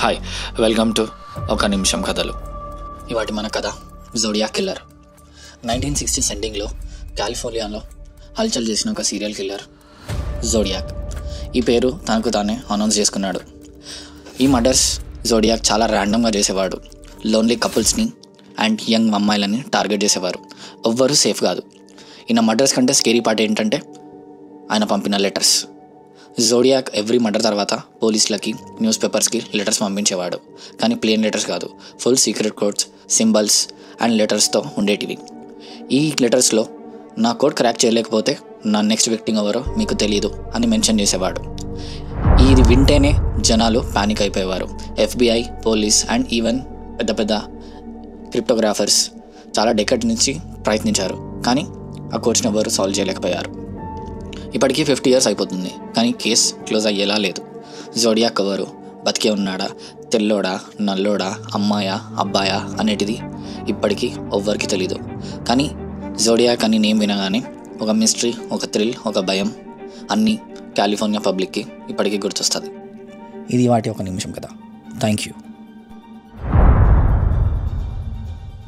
Hi, welcome to ఒక నిమిషం కథలు. ఇవాటి మన కథ జోడియాక్ కిల్లర్. 1960s ఎండింగ్లో కాలిఫోర్నియాలో హల్చల్ చేసిన ఒక సీరియల్ కిల్లర్ జోడియాక్. ఈ పేరు తనకు తానే అనౌన్స్ చేసుకున్నాడు. ఈ మర్డర్స్ జోడియాక్ చాలా ర్యాండమ్గా చేసేవాడు. లోన్లీ కపుల్స్ని అండ్ యంగ్ అమ్మాయిలని టార్గెట్ చేసేవారు. ఎవ్వరూ సేఫ్ కాదు. ఈయన మర్డర్స్ కంటే స్కేరీ పార్ట్ ఏంటంటే ఆయన పంపిన లెటర్స్. జోడియాక్ ఎవ్రీ మర్డర్ తర్వాత పోలీసులకి, న్యూస్ పేపర్స్కి లెటర్స్ పంపించేవాడు. కానీ ప్లేన్ లెటర్స్ కాదు, full secret codes, symbols and లెటర్స్తో ఉండేటివి. ఈ లెటర్స్లో నా కోడ్ క్రాక్ చేయలేకపోతే నా నెక్స్ట్ విక్టిమ్ ఎవరో మీకు తెలియదు అని మెన్షన్ చేసేవాడు. ఇది వింటేనే జనాలు పానిక్ అయిపోయేవారు. FBI, పోలీస్ అండ్ ఈవెన్ పెద్ద పెద్ద క్రిప్టోగ్రాఫర్స్ చాలా డెకెట్ నుంచి ప్రయత్నించారు. కానీ ఆ కోడ్స్ని ఎవరు సాల్వ్ చేయలేకపోయారు. ఇప్పటికీ 50 years అయిపోతుంది, కానీ కేస్ క్లోజ్ అయ్యేలా లేదు. జోడియాక్ ఎవరు, బతికే ఉన్నాడా, తెల్లోడా, నల్లోడా, అమ్మాయా, అబ్బాయా అనేటిది ఇప్పటికీ ఎవ్వరికి తెలీదు. కానీ జోడియాక్ అని నేమ్ వినగానే ఒక మిస్టరీ, ఒక థ్రిల్, ఒక భయం అన్నీ కాలిఫోర్నియా పబ్లిక్కి ఇప్పటికీ గుర్తొస్తుంది. ఇది వాటి ఒక నిమిషం కదా. Thank you.